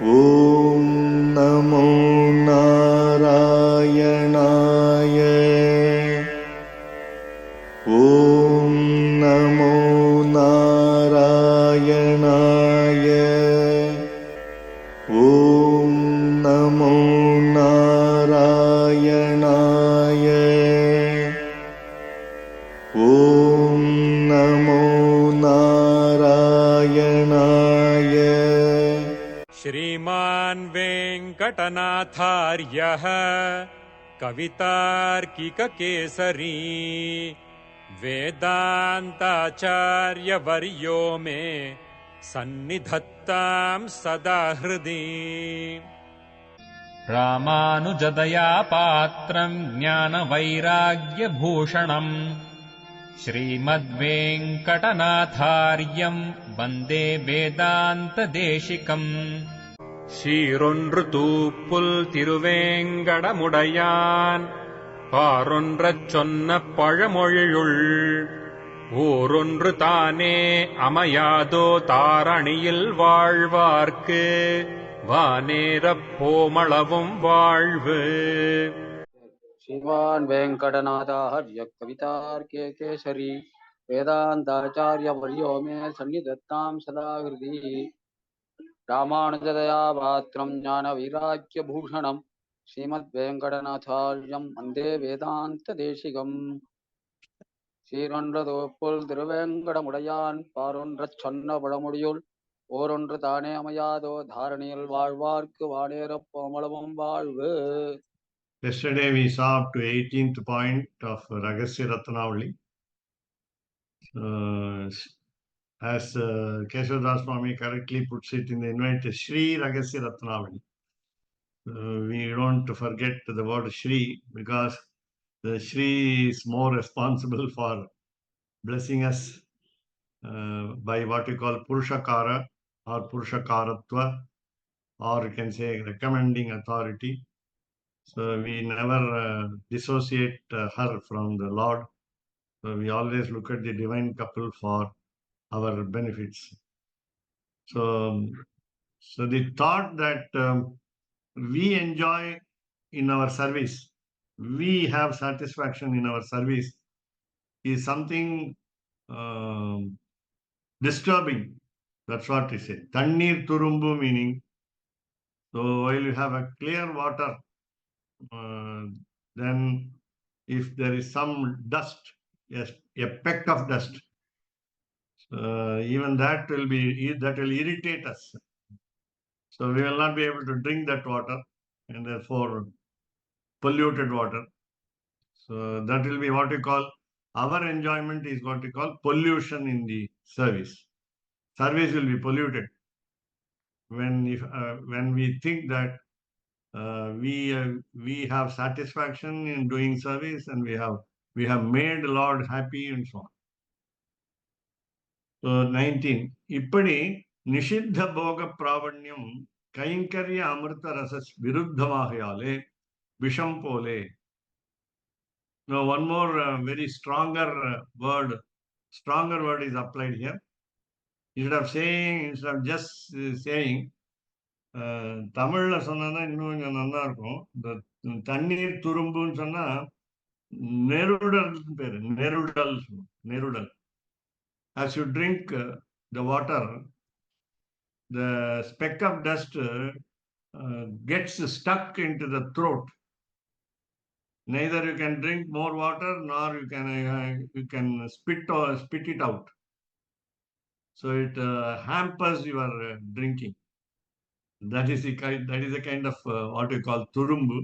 ॐ नमो नारायणाय। ॐ नमो नारायणाय। ॐ नमो नारायणाय। ॐ नमो नारायणाय। श्रीमान् वेङ्कटनाथार्यः कवितार्किककेसरी वेदान्ताचार्यवर्यो मे सन्निधत्तां सदा हृदि। रामानुजदया पात्रम् ज्ञानवैराग्यभूषणम् श्रीमद्वेङ्कटनाथार्यम् वन्दे वेदान्तदेशिकम्। சீரொன்று தூப்புல் திருவேங்கடமுடையான் பாரொன்றச் சொன்ன பழமொழியுள் ஊரொன்று தானே அமையாதோ தாரணியில் வாழ்வார்க்கு வானேரப் போமளவும் வாழ்வு. श्रीमान् वेङ्कटनाथार्य कवितार्के केसरी वेदान्ताचार्यवर्यो मे सन्निधत्तां सदा हृदि। रामानुजदया पात्रं ज्ञानवैराग्यभूषणं श्रीमद्वेङ्कटनाथार्यं वन्दे वेदान्तदेशिकम्। சீரொன்றதோப்புல் திருவேங்கடமுடையான் பாரொன்றச் சொன்ன பழமொழியுள் ஓரொன்று தானே அமையாதோ தாரணியில் வாழ்வார்க்கு வானேரப் போமளவும் வாழ்வு. Yesterday we saw up to 18th point of Rahasya Ratnavali. As Keshav Swami correctly puts it in the invite, Shri Rahasya Ratnavali. We don't forget the word Shri because the Shri is more responsible for blessing us by what we call Purushakara or Purushakaratva, or you can say recommending authority. So we never dissociate her from the Lord. So we always look at the divine couple for our benefits. So the thought that we enjoy in our service, we have satisfaction in our service, is something disturbing. That's what we say. Tannir turumbu meaning. So while you have a clear water, then if there is some dust, yes, a peck of dust, even that will irritate us. So we will not be able to drink that water, and therefore polluted water. So that will be what we call, our enjoyment is what we call pollution in the service. Service will be polluted when we think that we have satisfaction in doing service, and we have made Lord happy and so on. So 19. Ippadi nishiddha bhoga pravanyam kainkariya amrita rasas viruddhamahayale visham pole. Now one more very stronger word is applied here. Instead of just saying, தமிழ்ல சொன்னா இன்னும் கொஞ்சம் நல்லா இருக்கும். இந்த தண்ணீர் துரும்புன்னு சொன்னா நெருடல் பேரு, நெருடல். As you drink the water, the speck of dust gets stuck into the throat. Neither you can drink more water, nor you can spit it out. So it hampers your drinking. That is a kind of what we call turumbu,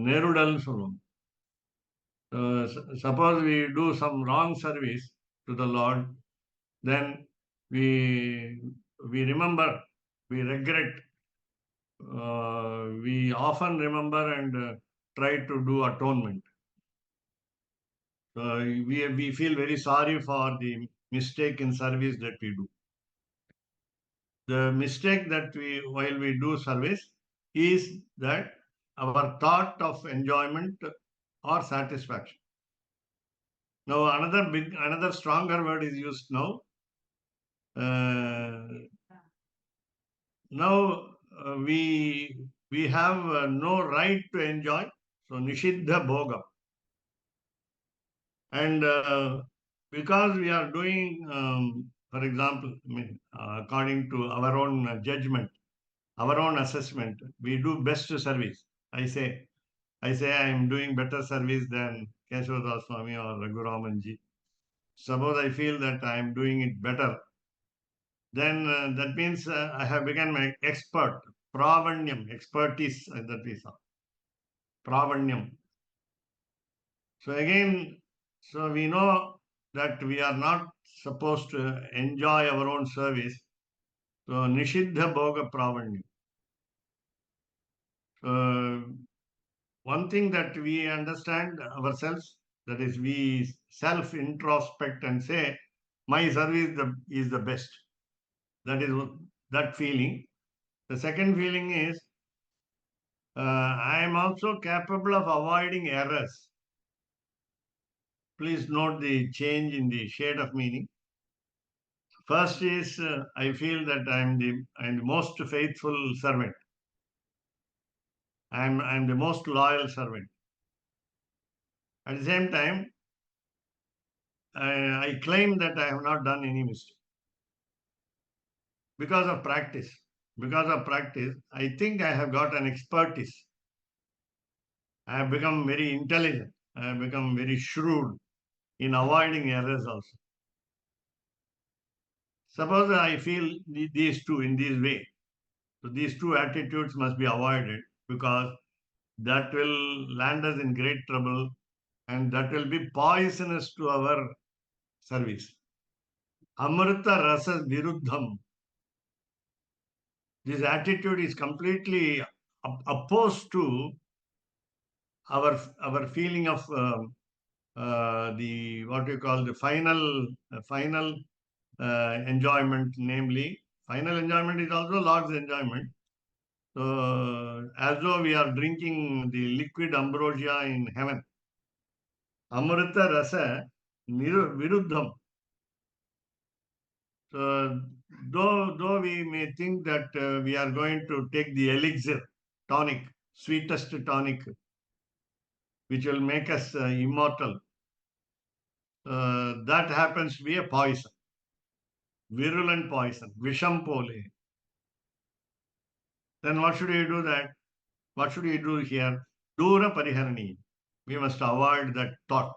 nerudal solum. Suppose we do some wrong service to the Lord, then we remember, we regret, we often remember and try to do atonement. We feel very sorry for the mistake in service that we do. The mistake that while we do service is that our thought of enjoyment or satisfaction. Now another stronger word is used now. Now we have no right to enjoy. So Nishiddha Bhoga. And because we are doing, for example, according to our own judgment, our own assessment, we do best service. I say I am doing better service than Keshavdas Swami or Raghuramanji. Suppose I feel that I am doing it better, then that means I have become an expert. Pravanyam, expertise, that we saw. Pravanyam. So again, so we know that we are not supposed to enjoy our own service. So Nishiddha Bhoga Pravanyam. One thing that we understand ourselves, that is, we self introspect and say, my service is the best. That is that feeling. The second feeling is, I am also capable of avoiding errors. Please note the change in the shade of meaning. First is, I feel that I am the most faithful servant. I am the most loyal servant. At the same time, I claim that I have not done any mistake. Because of practice. Because of practice, I think I have got an expertise. I have become very intelligent. I have become very shrewd in avoiding errors also. Suppose I feel these two in this way. So these two attitudes must be avoided, because that will land us in great trouble and that will be poisonous to our service. Amrita rasa viruddham. This attitude is completely opposed to our feeling of the what you call the final enjoyment, namely final enjoyment is also Lord's enjoyment. So as though we are drinking the liquid ambrosia in heaven. Amrita rasa viruddham. So though we may think that we are going to take the elixir tonic, sweetest tonic, which will make us immortal, that happens to be a poison, virulent poison, visham pole. Then what should we do that? What should we do here? Dura pariharani. We must avoid that thought.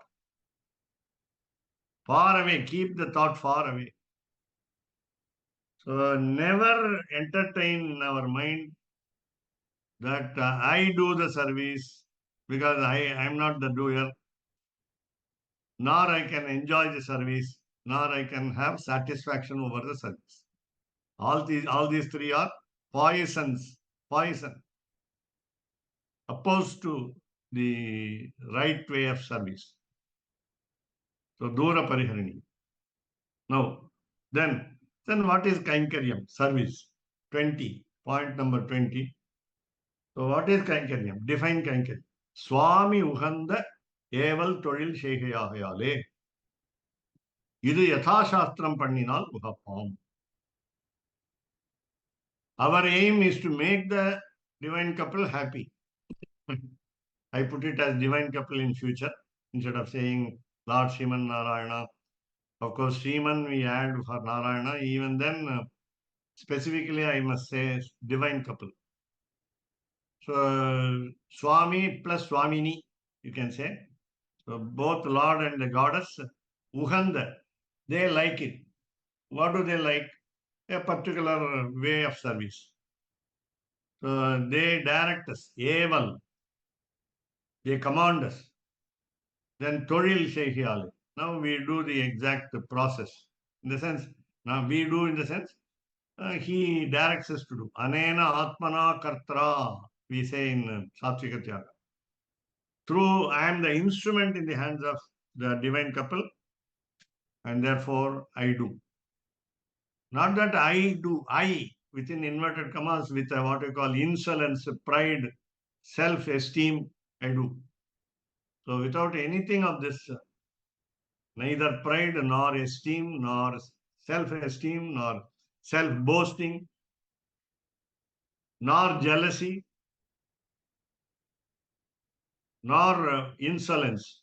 Far away, keep the thought far away. So never entertain in our mind that I do the service because I am not the doer, nor I can enjoy the service, nor I can have satisfaction over the service. All these three are poison, opposed to the right way of service. So Dura Pariharini. Now, then what is Kainkaryam? Service. 20. Point number 20. So what is Kainkaryam? Define Kainkaryam. Swami Uhanda Eval Toril Shekayahayale. இது யதாசாஸ்திரம் பண்ணினால் உகப்போம். Our aim is to make the divine couple happy. I put it as divine couple in future instead of saying Lord Sriman Narayana. Of course, Sriman we add for Narayana. Even then, specifically I must say divine couple. So Swami plus Swamini, you can say. So both Lord and the goddess, Uhanda, they like it. What do they like? A particular way of service. So they direct us, Eval. They command us. Then Toril Shehiyale. Now we do the exact process. In the sense, now we do in the sense, he directs us to do. Anena Atmana Kartra, we say in Satvika Tyaga. Through, I am the instrument in the hands of the divine couple, and therefore I do. Not that I do, I, within inverted commas, with what we call insolence, pride, self-esteem, I do. So without anything of this, neither pride nor esteem nor self-esteem nor self-boasting, nor jealousy, nor insolence.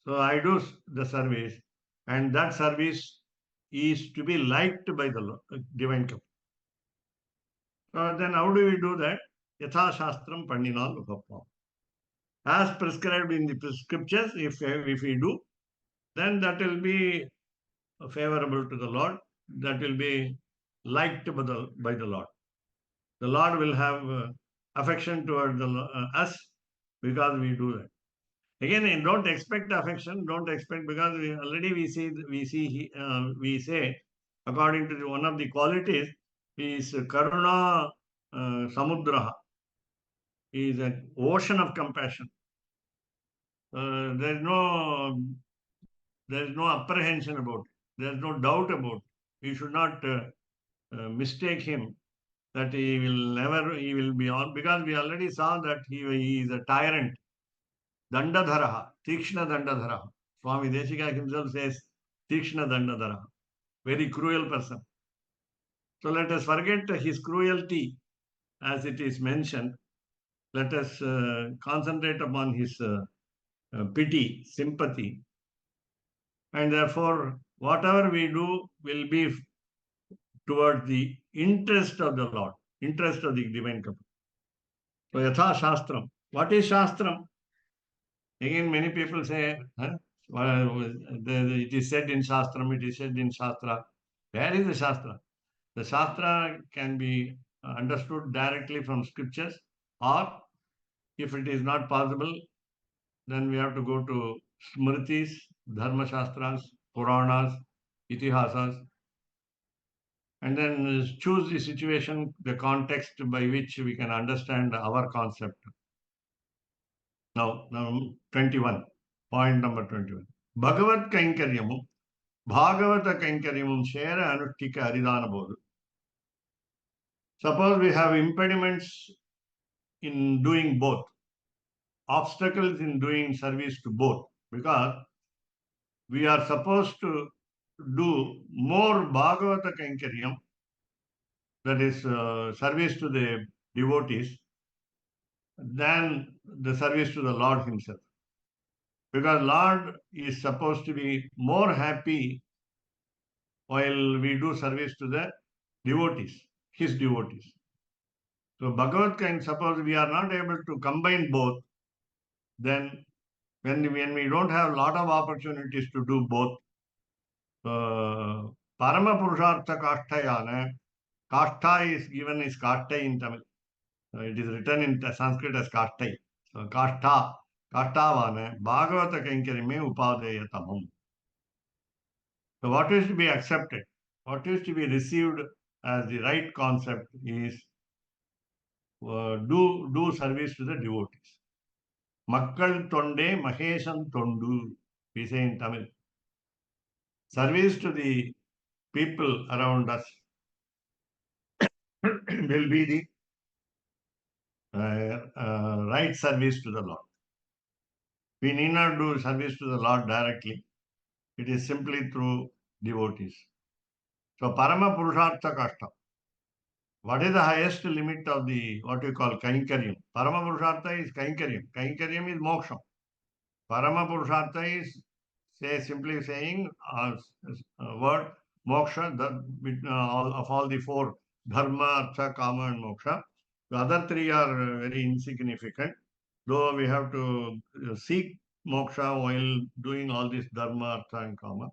So I do the service, and that service is to be liked by the divine couple. Then how do we do that? Yatha Shastram Pandinal Upapam. As prescribed in the scriptures, if we do, then that will be favorable to the Lord. That will be liked by the Lord. The Lord will have affection toward us because we do that. Again, don't expect affection. Don't expect, because we say according to one of the qualities is Karuna Samudraha. He is an ocean of compassion. There is no apprehension about it. There is no doubt about it. We should not mistake him that he will be on, because we already saw that he is a tyrant. Dandadharaha, Tikshna Dandadharaha. Swami Deshika himself says Tikshna Dandadharaha, very cruel person. So let us forget his cruelty as it is mentioned. Let us concentrate upon his pity, sympathy, and therefore whatever we do will be towards the interest of the Lord, interest of the divine couple. So Yatha Shastram. What is Shastram? Again, many people say, huh? It is said in Shastram, it is said in Shastra. Where is the Shastra? The Shastra can be understood directly from scriptures, or if it is not possible, then we have to go to Smritis, Dharma Shastras, Puranas, Itihasas, and then choose the situation, the context by which we can understand our concept. Now 21, point number 21. Bhagavad Kainkaryamu, Bhagavata Kainkaryamum Shera Anuttika Aridana Bodhu. Suppose we have impediments in doing both, obstacles in doing service to both, because we are supposed to do more Bhagavata Kainkaryam, that is service to the devotees, than the service to the Lord himself. Because Lord is supposed to be more happy while we do service to the devotees, his devotees. So Bhagavad Gita, suppose we are not able to combine both, then when we don't have a lot of opportunities to do both, Parama Purushartha Kashtayana, Kashta is given as Kashtai in Tamil. It is written in Sanskrit as Kashtai. So Kashtavana, Bhagavata Kainkarime Upadeyatamam. So what is to be accepted, what is to be received as the right concept is do service to the devotees. Makkal Tonde Maheshan Tondu, we say in Tamil. Service to the people around us will be the right service to the Lord. We need not do service to the Lord directly. It is simply through devotees. So Parama Purushartha Kashta. What is the highest limit of the what we call Kainkaryam? Parama Purushartha is Kainkaryam. Kainkaryam is moksha. Parama Purushartha is simply saying word moksha, of all the four, dharma, artha, kama, and moksha. The other three are very insignificant, though we have to seek moksha while doing all this dharma, artha, and kama.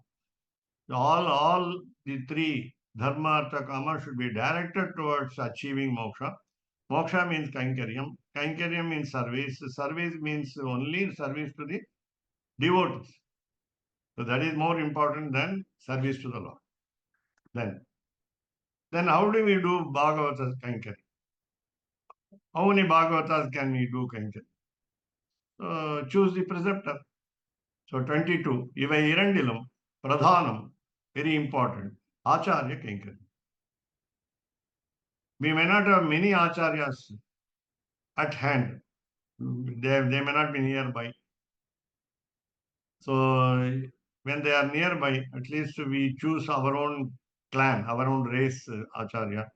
All the three, dharma, artha, kama, should be directed towards achieving moksha. Moksha means kainkaryam. Kainkaryam means service. Service means only service to the devotees. So that is more important than service to the Lord. Then how do we do Bhagavata Kainkaryam? How many Bhagavatas can we do Kainkaryam? Choose the preceptor. So 22, Iva Irandilam, Pradhanam, very important, Acharya Kainkaryam. We may not have many Acharyas at hand. They may not be nearby. So when they are nearby, at least we choose our own clan, our own race Acharya.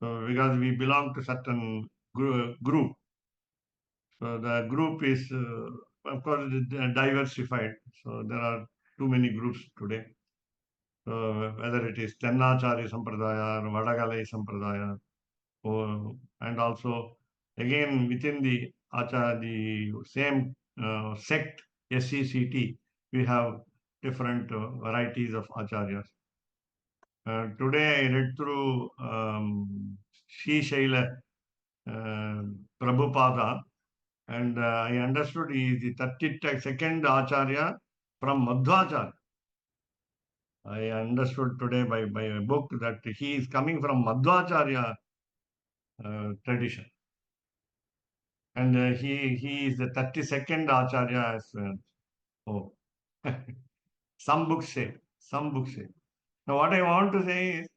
So because we belong to certain group. So the group is, of course, diversified. So there are too many groups today. So whether it is Tennachari Sampradaya or Vadagalai Sampradaya, and also again within the the same sect, SECT, we have different varieties of acharyas. Today I read through Sri Shaila Prabhupada, and I understood he is the 32nd Acharya from Madhvacharya. I understood today by a book that he is coming from Madhvacharya tradition. And he is the 32nd Acharya as oh. Some books say. Some books say. Now what I want to say is,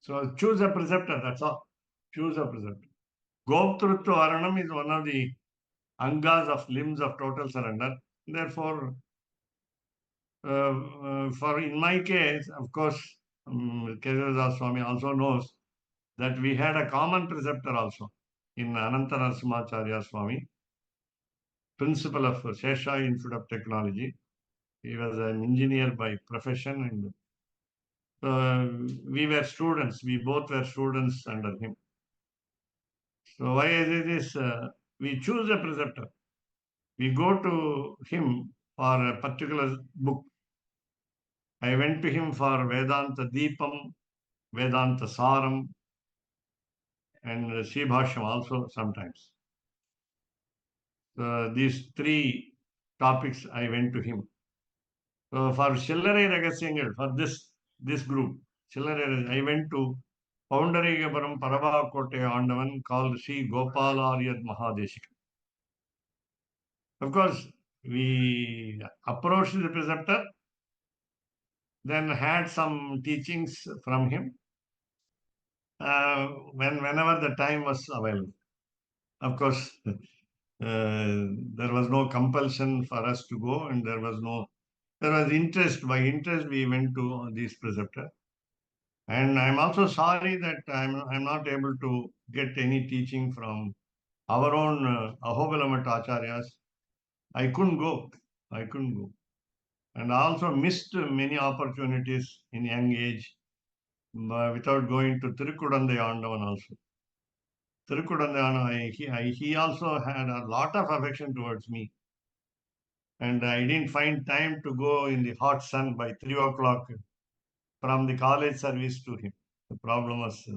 so choose a preceptor, that's all. Choose a preceptor. Goptrutva Varanam is one of the angas of limbs of total surrender. Therefore, for in my case, of course, Kesavdas Swami also knows that we had a common preceptor also in Ananta Narasimhacharya Swami, principal of Shesha Institute of Technology. He was an engineer by profession, and we were students. We both were students under him. So why is it is we choose a preceptor. We go to him for a particular book. I went to him for Vedanta Deepam, Vedanta Saram, and Sri Bhashyam also sometimes. These three topics I went to him. So for Shillare Ragasyangal, for this group, Shillare, I went to Poundarigapuram Paravakotte Andavan called Sri Gopalaryad Mahadeshika. Of course, we approached the preceptor, then had some teachings from him whenever the time was available. Of course, there was no compulsion for us to go, and there was interest. By interest, we went to this preceptor. And I'm also sorry that I'm not able to get any teaching from our own Ahobilamat Acharyas. I couldn't go. I couldn't go. And I also missed many opportunities in young age without going to Tirukkudandayandavan also. Tirukkudandayandavan, he also had a lot of affection towards me. And I didn't find time to go in the hot sun by 3 o'clock from the college service to him. The problem was,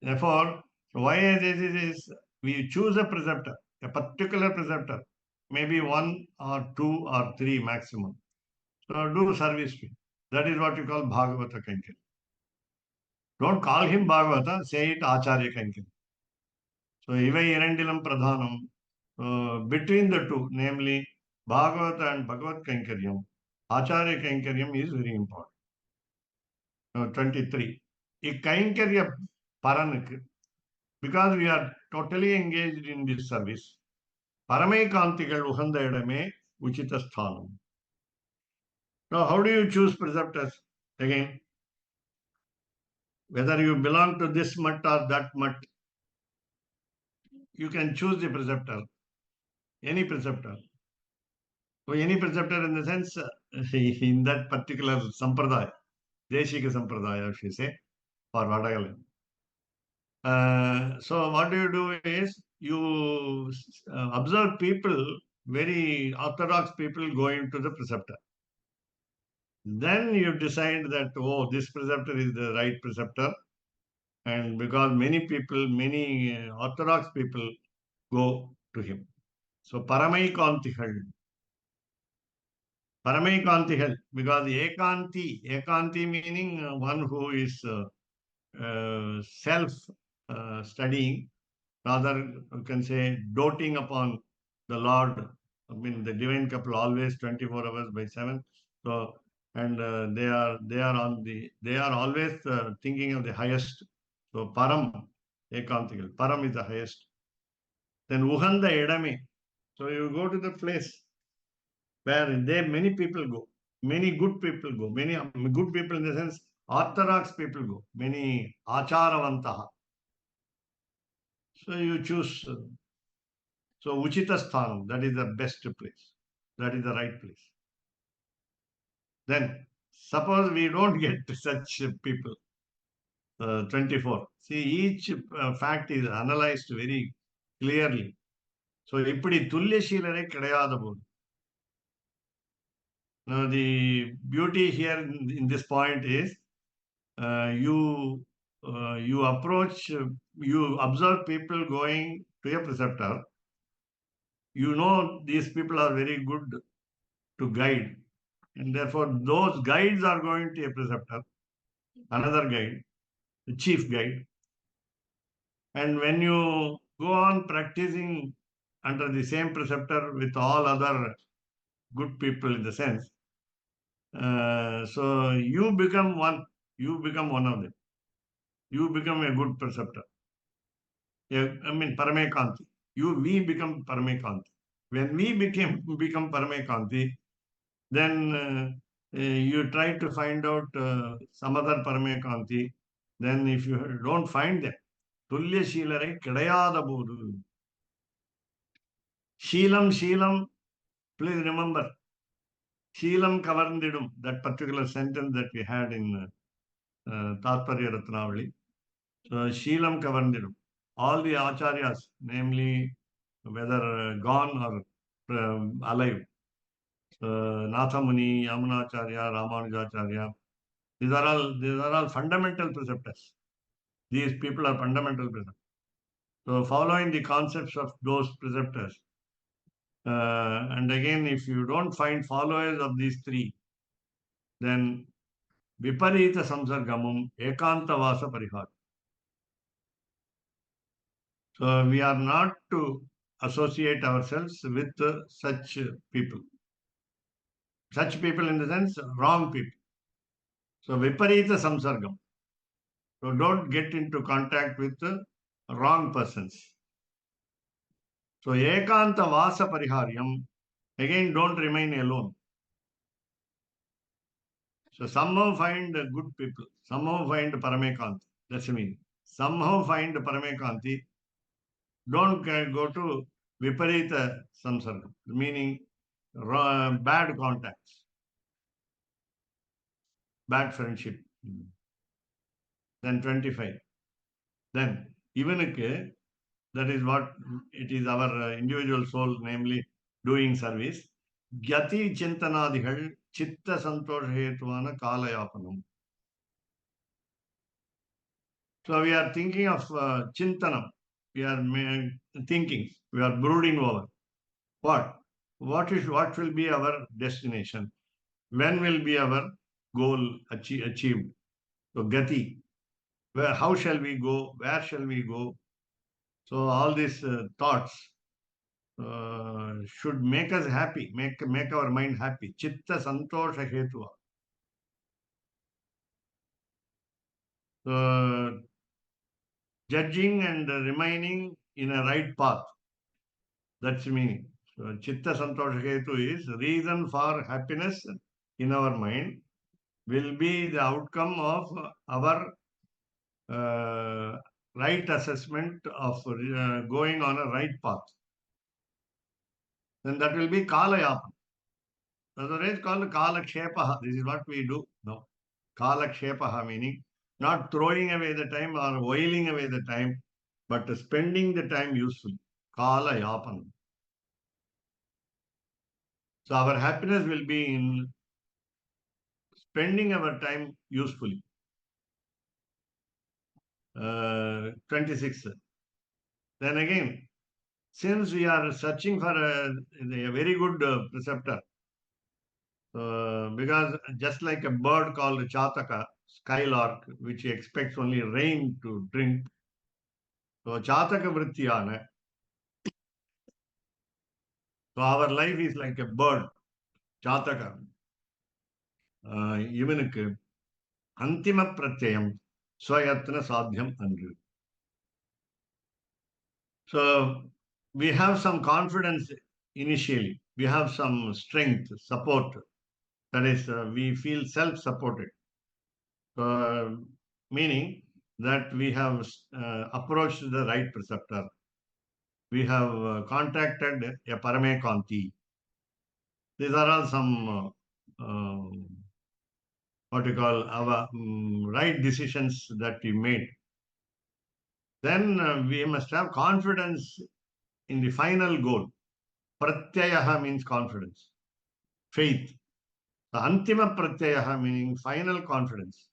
therefore, why this is we choose a preceptor, a particular preceptor, maybe one or two or three maximum. So do service to him. That is what you call Bhagavata Kankari. Don't call him Bhagavata, say it Acharya Kankari. So Ivai Irandilam Pradhanam, between the two, namely Bhagavata and Bhagavat Kankaryam, Acharya Kankaryam is very important. 23. A Kankarya Paranak, because we are totally engaged in this service, Paramaikantikal Uhanda Edame Uchita Sthanam. Now, how do you choose preceptors? Again, whether you belong to this mutt or that mutt, you can choose the preceptor, any preceptor. So any preceptor in the sense, in that particular sampradaya, Deshika sampradaya, if you say, for Vadagal. So what you do is you observe people, very orthodox people going to the preceptor. Then you decide that, oh, this preceptor is the right preceptor. And because many people, many orthodox people go to him. So Paramaikantihal. Paramaikantihal, because Ekanti meaning one who is self studying, rather you can say doting upon the Lord. I mean the divine couple always 24 hours by 7. So and they are always thinking of the highest. So Param Ekantikal. Param is the highest. Then Uhanda Edame. So you go to the place where there many people go, many good people go, many good people in the sense Orthodox people go. Many acharavantaha. So you choose. So Uchita Sthanam, that is the best place. That is the right place. Then suppose we don't get such people. 24. See, each fact is analyzed very clearly. So இப்படி துல்லியசீலரை கிடையாத போது. Now the beauty here in this point is you approach, you observe people going to a preceptor. You know these people are very good to guide, and therefore those guides are going to a preceptor, another guide, the chief guide. And when you go on practicing under the same preceptor with all other good people in the sense, so you become one of them. You become a good preceptor. I mean, Paramekanti. We become Paramekanti. When we become Paramekanti, then you try to find out some other Paramekanti. Then if you don't find them, Tulya Sheelare Kadayada Bodu. Sheelam, please remember, Sheelam Kavarndidum, that particular sentence that we had in Tatparya Ratnavali. So Sheelam Kavarndidum. All the acharyas, namely whether gone or alive, Nathamuni, Yamunacharya, Ramanujacharya, these are all fundamental preceptors. These people are fundamental preceptors. So following the concepts of those preceptors, and again, if you don't find followers of these three, then Viparita Samsargamum Ekanta Vasa Parihar. So we are not to associate ourselves with such people. Such people in the sense, wrong people. So Viparita Samsargam. So don't get into contact with wrong persons. So Ekanta Vasa Pariharyam, again don't remain alone. So somehow find good people, somehow find Paramekanti. That's the meaning. Somehow find Paramekanti. Don't go to Viparita Samsargam, meaning bad contacts, bad friendship. Then 25. Then even that is what it is, our individual soul, namely doing service. Gyati Chintanadihal Chitta Santosha Hetuvana Kalayapanam. So we are thinking of Chintanam. We are thinking, we are brooding over. What will be our destination? When will be our goal achieved? So Gati. How shall we go? Where shall we go? So all these thoughts should make us happy, make our mind happy. Chitta Santosha Hetua. Judging and remaining in a right path. That's the meaning. So Chitta Santosha Hetu is reason for happiness in our mind will be the outcome of our right assessment of going on a right path. Then that will be Kalayapam. Otherwise called Kalakshepaha. This is what we do now. Kalakshepaha meaning not throwing away the time or whiling away the time, but spending the time usefully. Kalayapam. So our happiness will be in spending our time usefully. 26. Then again, since we are searching for a very good preceptor, because just like a bird called Chataka, skylark, which expects only rain to drink, so Chataka Vrittiyana, so our life is like a bird, Chataka. Ivanukku Antima Pratyayam Swayatna Sadhyam Andru. So we have some confidence initially. We have some strength, support. That is, we feel self-supported. Meaning that we have approached the right preceptor. We have contacted a Paramekanti. These are all some what you call our right decisions that we made. Then we must have confidence in the final goal. Pratyayaha means confidence, faith. The antima pratyayaha meaning final confidence.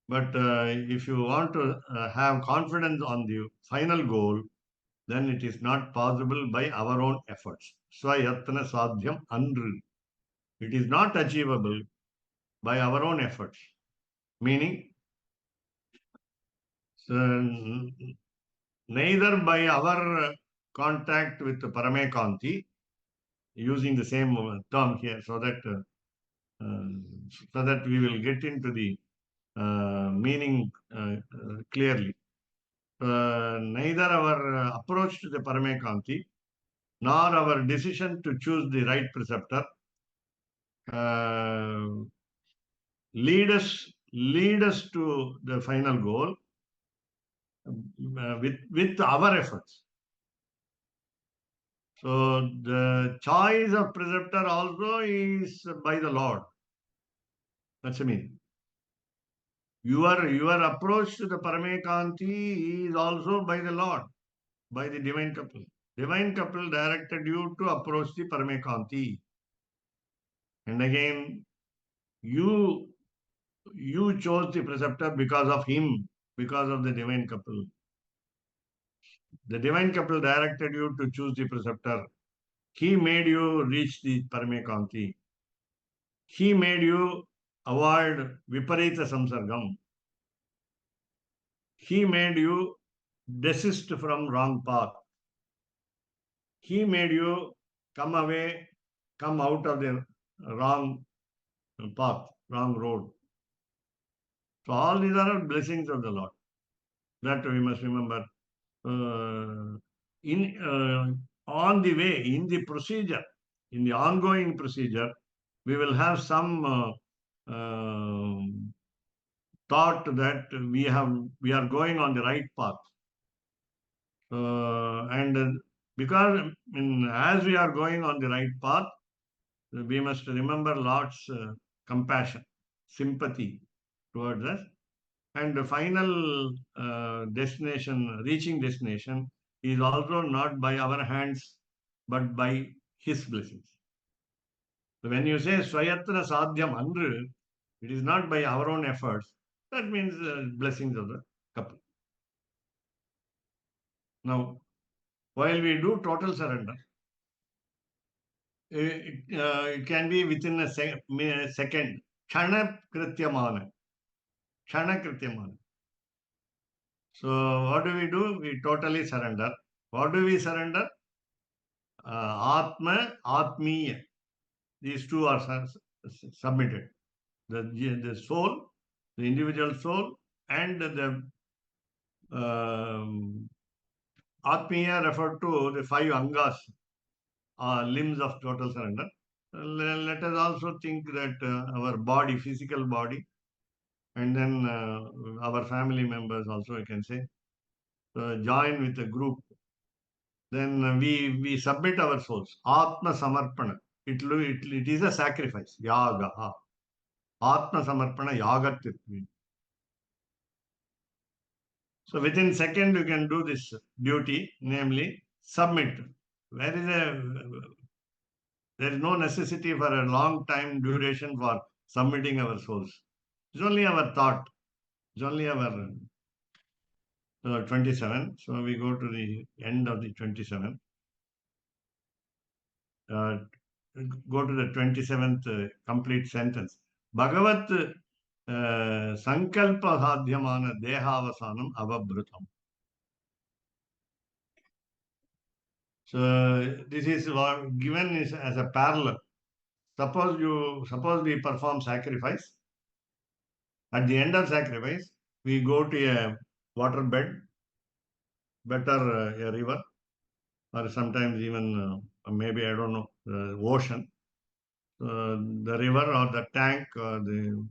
But if you want to have confidence on the final goal, then it is not possible by our own efforts. Swayatna sadhyam andru. It is not achievable by our own efforts. Meaning, neither by our contact with Paramekanti, using the same term here, so that we will get into the meaning clearly. Neither our approach to the Paramekanti nor our decision to choose the right preceptor lead us to the final goal with our efforts. So the choice of preceptor also is by the Lord. That's what I mean. Your approach to the Paramekanti is also by the Lord, by the divine couple. Divine couple directed you to approach the Paramekanti. And again, you chose the preceptor because of him, because of the divine couple. The divine couple directed you to choose the preceptor. He made you reach the Paramekanti. He made you avoid Viparita Samsargam. He made you desist from wrong path. He made you come out of the wrong path, wrong road. So all these are blessings of the Lord. That we must remember. On the way, in the procedure, in the ongoing procedure, we will have some thought that we are going on the right path. And because as we are going on the right path, we must remember Lord's compassion, sympathy towards us. And the final reaching destination is also not by our hands, but by His blessings. So when you say Swayatra Sadhyam Andru, it is not by our own efforts. That means blessings of the couple. Now, while we do total surrender, it can be within a second. Kshana krityamana. Kshana krityamana. So what do? We totally surrender. What do we surrender? Atma, Atmiya. These two are submitted. The soul, the individual soul, and the Atmiya referred to the 5 angas, limbs of total surrender. Let us also think that our body, physical body, and then our family members also, I can say, join with a group. Then we submit our souls. Atma Samarpana. It is a sacrifice. Yaga. Atma Samarpana Yagat. So within second you can do this duty, namely submit. There is no necessity for a long time duration for submitting our souls. It's only our thought. It's only our 27. So we go to the end of the 27. Go to the 27th complete sentence. Bhagavat sankalpa sadhyamana dehavasanam avabhrutam. So this is given as a parallel. Suppose we perform sacrifice. At the end of sacrifice, we go to a water bed, better a river, or sometimes even maybe I don't know, the ocean, the river or the tank or the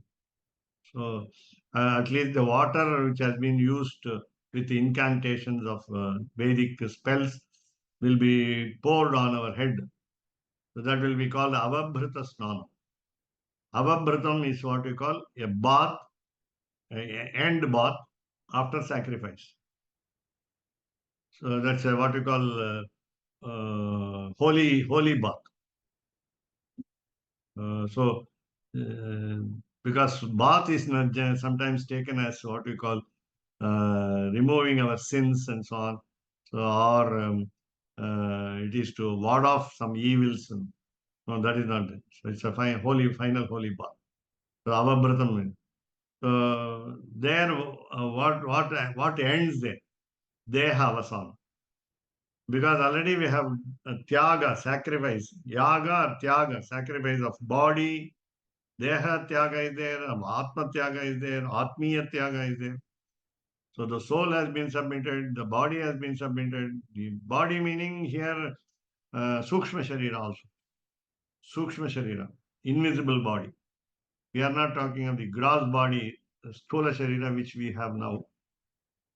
So at least the water which has been used with incantations of Vedic spells will be poured on our head. So that will be called Avabhrita Snana. Avabhritam is what we call a bath, end bath after sacrifice. So that's what we call holy bath. So because bath is not sometimes taken as what we call removing our sins and so on. So or it is to ward off some evils. No, that is not it. So it's a final holy bath. So Avabhritam. There, what ends there? Deha Vasana. Because already we have Tyaga, sacrifice. Yaga or Tyaga, sacrifice of body. Deha Tyaga is there, Atma Tyaga is there, Atmiya Tyaga is there. So the soul has been submitted, the body has been submitted. The body meaning here Sukshma Sharira also. Sukshma Sharira, invisible body. We are not talking of the gross body, the Sthola Sharira which we have now.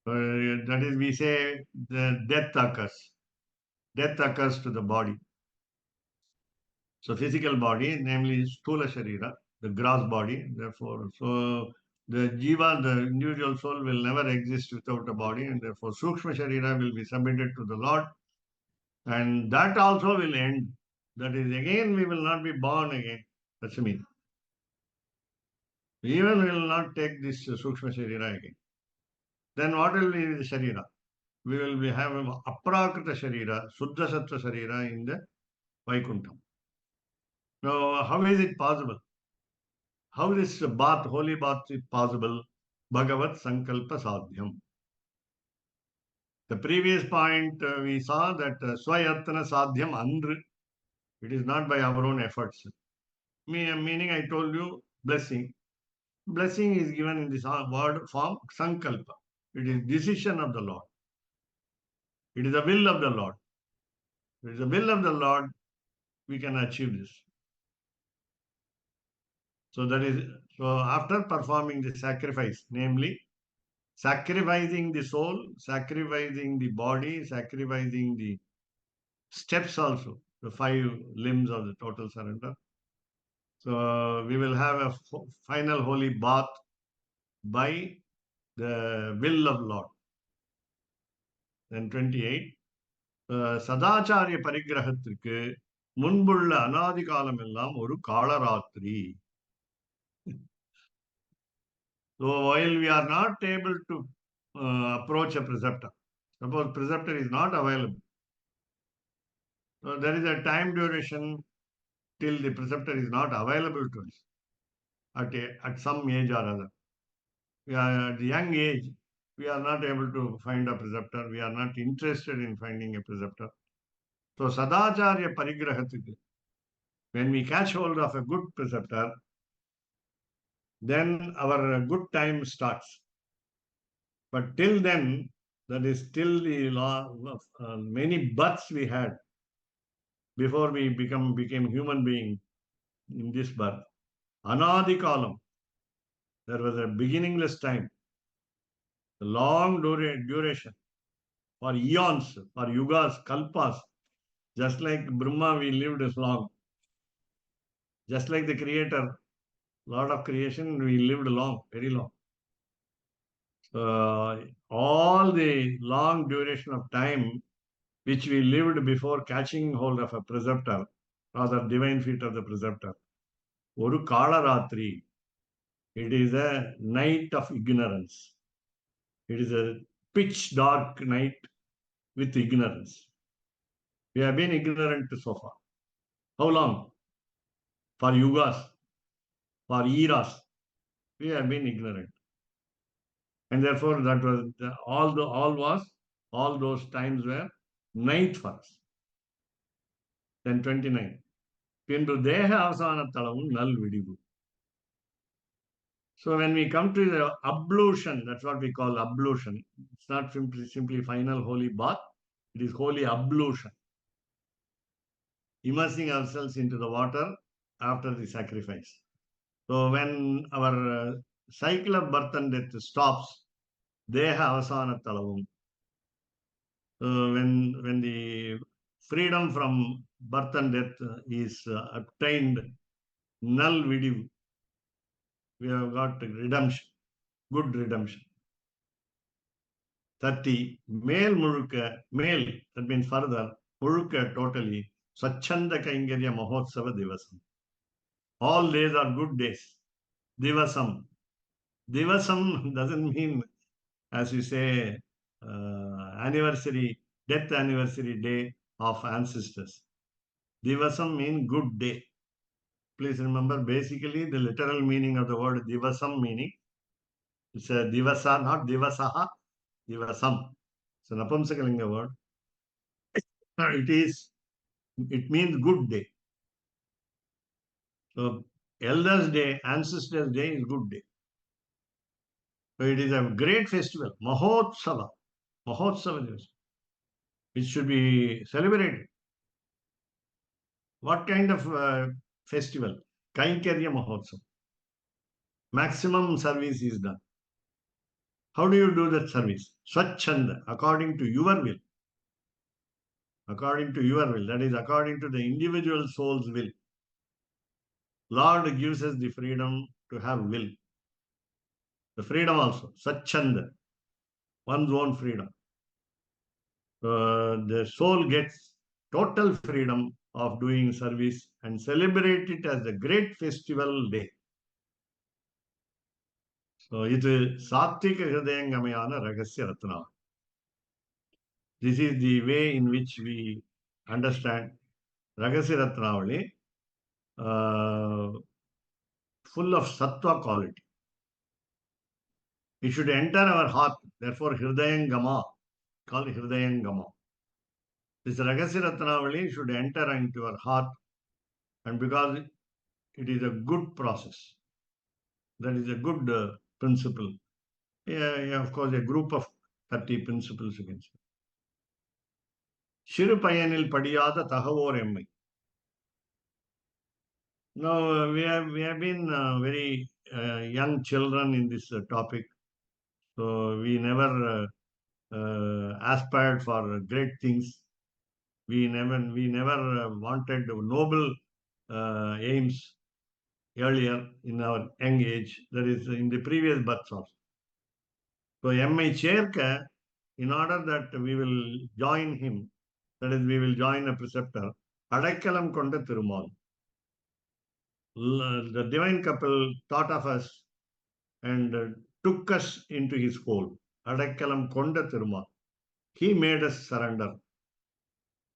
That is, we say the death occurs. Death occurs to the body. So physical body, namely Stula Sharira, the gross body. Therefore, so the Jiva, the individual soul, will never exist without a body, and therefore Sukshma Sharira will be submitted to the Lord, and that also will end. That is, again, we will not be born again. That's me. We even will not take this Sukshma Sharira again. Then what will be the Sharira? We will be having Aprakrita Sharira, Suddha Sattva Sharira in the Vaikuntham. Now, how is it possible? How this bath, holy bath is possible? Bhagavat Sankalpa Sadhyam. The previous point we saw that Swayatana Sadhyam Andr. It is not by our own efforts. Meaning I told you blessing. Blessing is given in this word form Sankalpa. It is decision of the Lord. It is the will of the Lord. It is the will of the Lord we can achieve this. So that is, so after performing the sacrifice, namely sacrificing the soul, sacrificing the body, sacrificing the steps also, the 5 limbs of the total surrender. So we will have a final holy bath by the will of Lord. Then 28. சதாச்சாரிய பரிகிரகத்திற்கு முன்புள்ள அனாதி காலம் எல்லாம் ஒரு Kalaratri. So while we are not able to approach a preceptor, suppose preceptor is not available, so there is a time duration till the preceptor is not available to us at some age or other. We are at the young age, we are not able to find a preceptor, we are not interested in finding a preceptor. So Sadacharya Parigrahatika, when we catch hold of a good preceptor, then our good time starts. But till then, that is still the law of many births we had before we became human being in this birth. Anadi Kalam, there was a beginningless time, a long duration, for eons, for yugas, kalpas. Just like Brahma, we lived as long. Just like the Creator, Lord of creation, we lived long, very long. All the long duration of time which we lived before catching hold of a preceptor, rather divine feet of the preceptor. Oru Kalaratri. It is a night of ignorance. It is a pitch dark night with ignorance. We have been ignorant so far. How long? For yugas, for eras, we have been ignorant. And therefore, that was all those times were night for us. Then 29. Pindu deha avasanattalavum nal vidivu. So when we come to the ablution, that's what we call ablution. It's not simply final holy bath. It is holy ablution. Immersing ourselves into the water after the sacrifice. So when our cycle of birth and death stops, deha avasana talavum. When the freedom from birth and death is obtained, null vidiv, we have got redemption, good redemption. 30, male muluka, male, that means further, muluka totally, Swachanda Kaingarya Mahotsava Divasam. All days are good days. Divasam. Divasam doesn't mean, as you say, anniversary, death anniversary day of ancestors. Divasam means good day. Please remember, basically the literal meaning of the word divasam meaning, it's a divasa, not divasaha, divasam. It's an Napumsakalinga word. It means good day. So elders' day, ancestors' day is good day. So it is a great festival, Mahotsava. Mahotsava, it should be celebrated. What kind of festival? Kaikarya Mahotsava. Maximum service is done. How do you do that service? Swachanda, according to your will. According to your will. That is according to the individual soul's will. Lord gives us the freedom to have will. The freedom also. Swachanda. One's own freedom. The soul gets total freedom of doing service and celebrate it as a great festival day. So, இது சாத்விக ஹிருதயங்கமையான ரகசிய Ratnavali. This is the way in which we understand Rahasya Ratnavali, full of sattva quality. It should enter our heart, therefore Hridayangama, called Hridayangama. This Rahasya Ratnavali should enter into our heart, and because it is a good process, that is a good principle. Yeah, of course, a group of 30 principles you can say. Shiru payanil padiyada tahavor emmai. Now, we have been very young children in this topic, so we never aspired for great things. We never wanted noble aims earlier in our young age. That is in the previous births also. So, M.I. Cherka, in order that we will join him, that is, we will join a preceptor, Adakkalam Konda Thirumal. The divine couple thought of us and took us into his fold. Adakkalam Konda Thirumal. He made us surrender.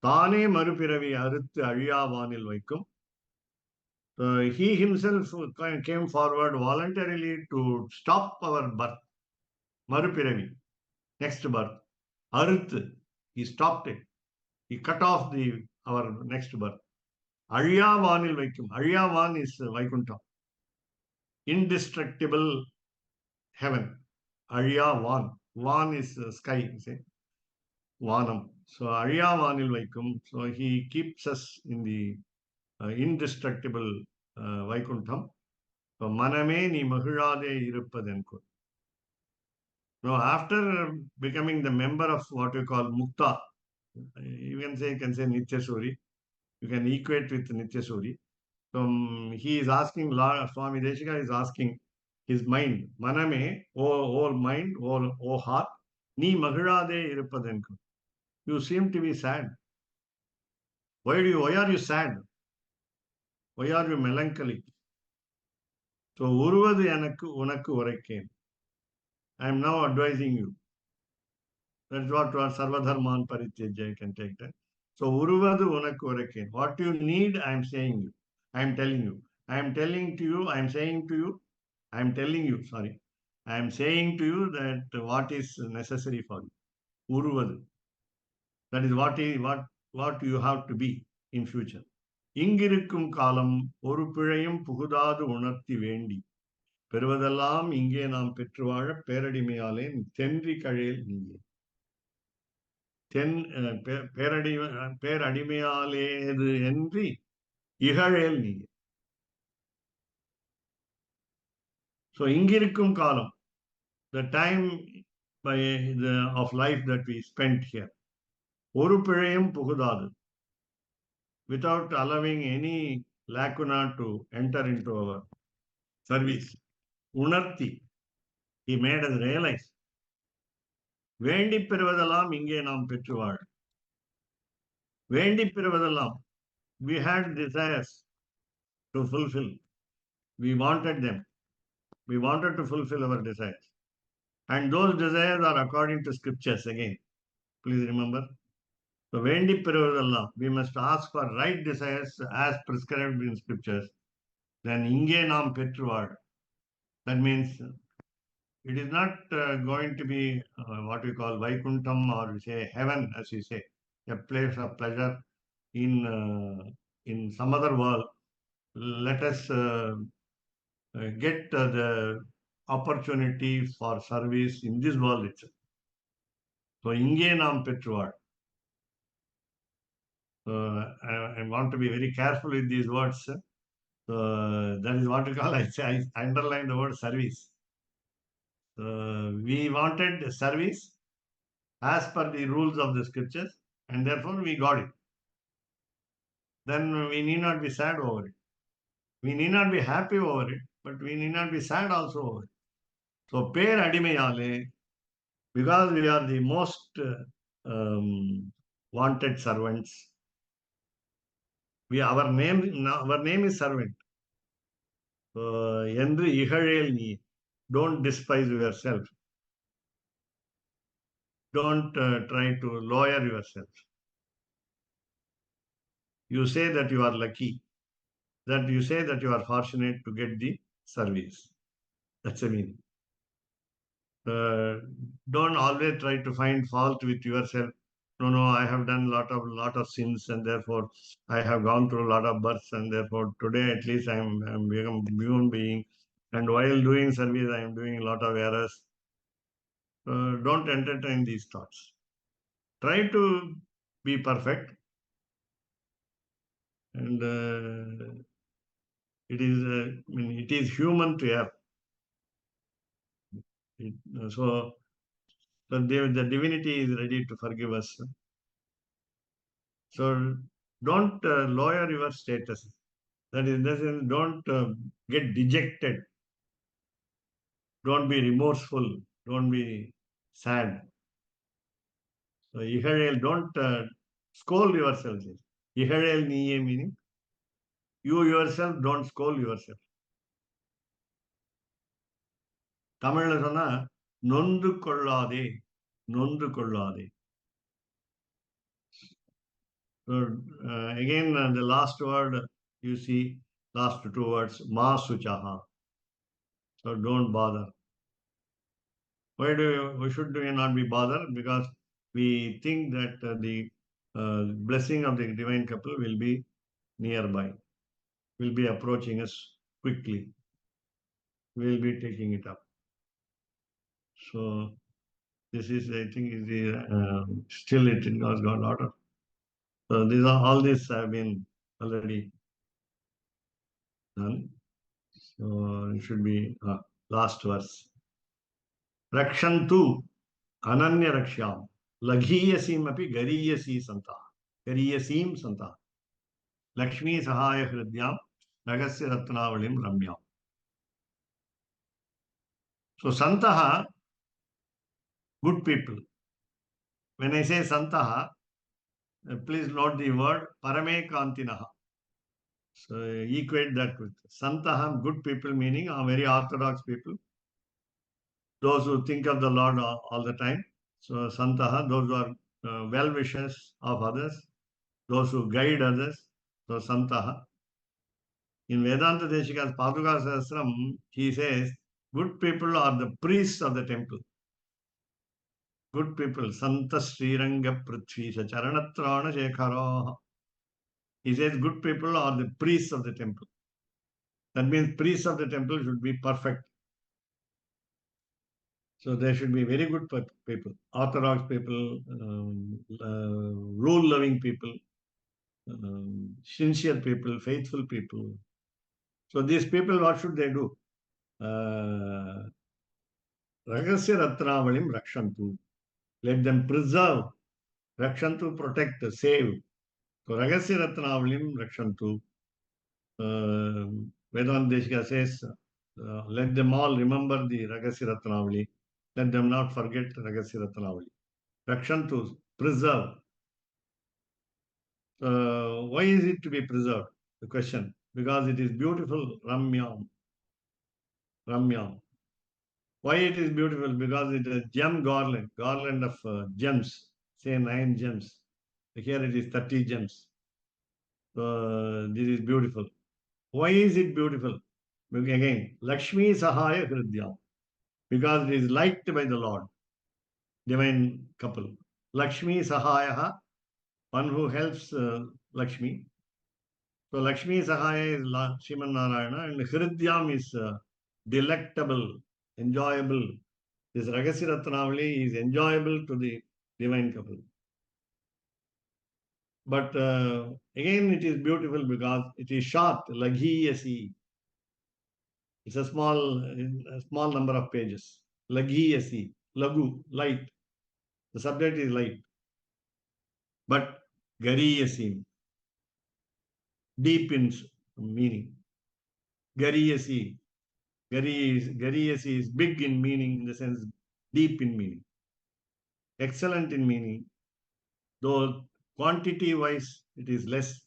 Thane Marupiravi Aruthu Aliyavanil Vaikum. He himself came forward voluntarily to stop our birth. Marupiravi, next birth. Aruthu, he stopped it. He cut off our next birth. Aliyavanil Vaikum. Aliyavan is Vaikuntham. Indestructible heaven. Aliyavan. Van is sky, say. Vanam. So Aliyavanil Vaikum. So he keeps us in the indestructible Vaikuntham. So Maname ni Mahirade Iruppadenko. Now, after becoming the member of what we call Mukta, you can say Nityasuri. You can equate with Nityasuri. So he is asking, Swami Deshika is asking his mind, Maname, O mind, O heart, ni Mahirade Iruppadenko. You seem to be sad. Why are you sad? Why are you melancholic? So, Uruvadu Yanakku Unakku Urakken. I am now advising you. That's what Sarvadharman Parityajya, you can take that. So, Uruvadu Unakku Urakken. What you need, I am saying you. I am telling you. I am telling to you, I am saying to you. I am telling you, sorry. I am saying to you that what is necessary for you. Uruvadu. That is what you have to be in future. இங்கிருக்கும் காலம் ஒரு பிழையும் புகுதாது உணர்த்தி வேண்டி பெறுவதெல்லாம் இங்கே நாம் பெற்று வாழ பேரடிமையாலே தென்றி கழேல் நீயே பேரடிமையாலேது என்று இகழேல் நீயே. So ingirikkum kalam, the time of life that we spent here, oru pizhayum pugudadu, without allowing any lacuna to enter into our service. Unarthi, he made us realize, வேண்டி பெறுவதெல்லாம் இங்கே நாம் பெற்று வாழ். வேண்டி பெறுவதெல்லாம், we had desires to fulfill. We wanted them. We wanted to fulfill our desires. And those desires are according to scriptures again. Please remember. So, vendi peruvadellam, we must ask for right desires as prescribed in scriptures. Then inge naam petruvad. That means it is not going to be what we call Vaikuntham, or we say heaven, as we say, a place of pleasure in some other world. Let us get the opportunity for service in this world itself. So, inge naam petruvad. So, I want to be very careful with these words. So, that is what we call, I underline the word service. We wanted service as per the rules of the scriptures, and therefore we got it. Then we need not be sad over it. We need not be happy over it, but we need not be sad also over it. So, per adimayale, because we are the most wanted servants, our name is servant. Endru ihalel ni, don't despise yourself. Don't try to lower yourself. You say that you are lucky, that you say that you are fortunate to get the service. That's the meaning. Don't always try to find fault with yourself. No, I have done lot of sins, and therefore I have gone through a lot of births, and therefore today at least I am become a human being, and while doing service I am doing a lot of errors. Don't entertain these thoughts. Try to be perfect, and it is human to err. So the divinity is ready to forgive us. So don't lower your status. That is, don't get dejected. Don't be remorseful. Don't be sad. So don't scold yourself. Iharel niye meaning, you yourself don't scold yourself. தமிழ்ல சொன்னா நொந்து கொள்ளாதே, நொந்து கொள்ளாதே. So, again, the last word, you see, last two words, ma suchaha. So don't bother. Why should we not be bothered? Because we think that the blessing of the divine couple will be nearby, will be approaching us quickly. We will be taking it up. So this is, I think, is the still it has got a lot of. So all these have been already done. So it should be last verse. Rakshantu ananya rakshyam laghiyasim api gariyasi santa. Gariyasim santa. Lakshmi sahaya hridyam Rahasya Ratnavalim ramyam. So santaha, good people. When I say santaha, please note the word parame kantinaha. So equate that with santaha, good people, meaning very orthodox people. Those who think of the Lord all the time. So santaha, those who are well-wishers of others, those who guide others. So santaha. In Vedanta Deshika's Paduka Sahasram, he says, good people are the priests of the temple. Good people, Santa Sriranga Prithvi Charanatrana Shekhara. He says good people are the priests of the temple. That means priests of the temple should be perfect. So there should be very good people, orthodox people, rule-loving people, sincere people, faithful people. So these people, what should they do? Rahasya Ratnavalim Rakshantu. Let them preserve. Rakshantu, protect, save. So Rahasya Ratnavalim Rakshantu. Vedanta Deshika says, let them all remember the Rahasya Ratnavali. Let them not forget Rahasya Ratnavali. Rakshantu, preserve. Why is it to be preserved? The question. Because it is beautiful, Ramyam. Ramyam. Why it is beautiful? Because it is a gem garland of gems, say 9 gems. Here it is 30 gems. This is beautiful. Why is it beautiful? Again, Lakshmi Sahaya Hridyam. Because it is liked by the Lord, divine couple. Lakshmi Sahaya, one who helps Lakshmi. So Lakshmi Sahaya is Sriman Narayana, and Hridyam is delectable, enjoyable. This Rahasya Ratnavali is enjoyable to the divine couple. But again, it is beautiful because it is short, Laghiyasi. It's a small number of pages. Laghiyasi, Lagu, light. The subject is light. But Gariyasi, deep in meaning. Gariyasi. Gariyasi is big in meaning, in the sense deep in meaning. Excellent in meaning. Though quantity wise it is less,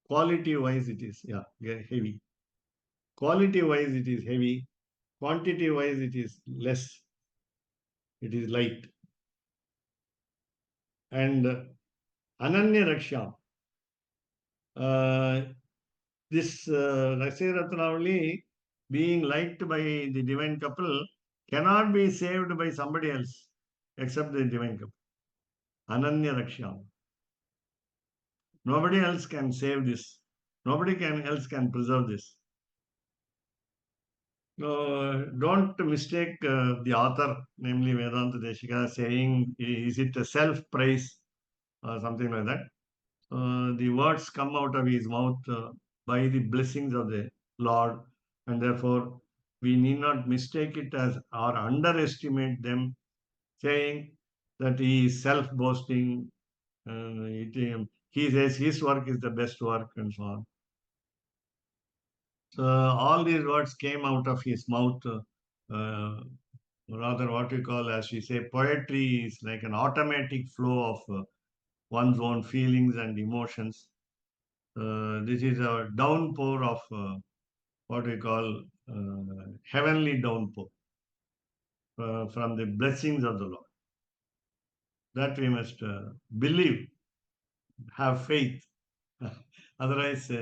quality wise it is heavy. Quality wise it is heavy, quantity wise it is less, it is light. And Ananya Raksham, this Rahasya Ratnavali, being liked by the divine couple, cannot be saved by somebody else except the divine couple. Ananya Raksham. Nobody else can save this. Nobody else can preserve this. Don't mistake the author, namely Vedanta Deshika, saying, is it a self-praise or something like that? The words come out of his mouth by the blessings of the Lord, and therefore we need not mistake it as or underestimate them, saying that he is self-boasting. He says his work is the best work and so on. So all these words came out of his mouth. Rather, what we call, as we say, poetry is like an automatic flow of one's own feelings and emotions. This is a downpour of what we call heavenly downpour from the blessings of the Lord. That we must believe, have faith. Otherwise,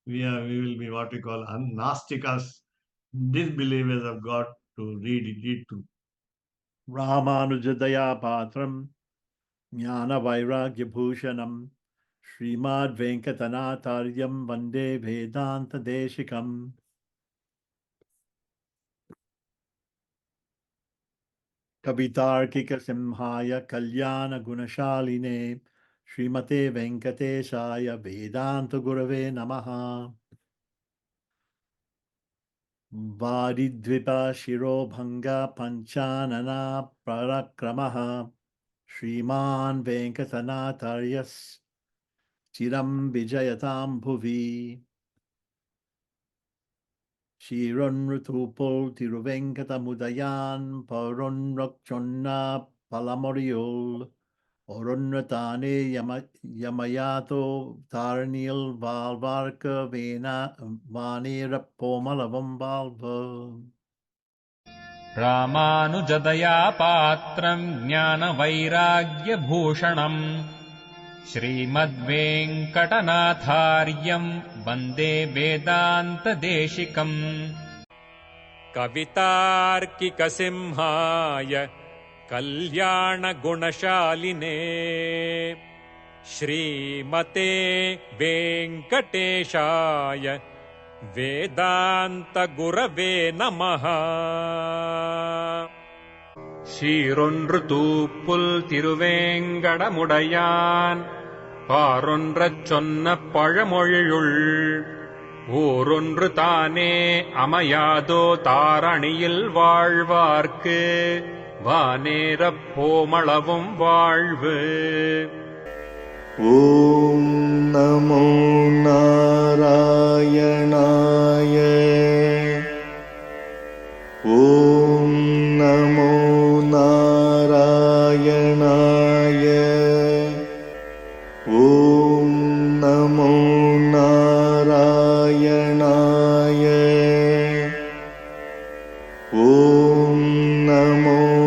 we will be what we call Nastikas, disbelievers of God to read to. Ramanujadaya Patram Jnana Vairagya Bhushanam Srimad Venkatanathāryam Vande Vedanta Deshikam. Kavitarkika Simhaya Kalyana Gunashaline Srimate Venkateshaya Vedanta Gurave Namaha. Vadidvipa Shirobhanga Panchanana Parakramaha Shriman Venkatanathāryas Chiram Vijayatam Bhuvi. Shiranrutupol Tiruvenkatamudayan Parunrakchonna Palamoriol Orunratane Yamayato Tarnil Valvarka Vena Vanira Pomalavam Valva. रामानुजदया पात्रम् ज्ञानवैराग्यभूषणम् श्रीमद्वेङ्कटनाथार्यम् वन्दे वेदान्तदेशिकम् कवितार्किकसिंहाय कल्याणगुणशालिने श्रीमते वेङ्कटेशाय वेदान्तगुरवे नमः. சீரொன்று தூப்புல் திருவேங்கடமுடையான் பாரொன்றச் சொன்ன பழமொழியுள் ஊரொன்று தானே அமையாதோ தாரணியில் வாழ்வார்க்கு வானேரப் போமளவும் வாழ்வு. ஓம் நமோ நாராயணாய. ஓம் நமோ நாராயணாய. ஓம் நமோ நாராயணாய. ஓம் நமோ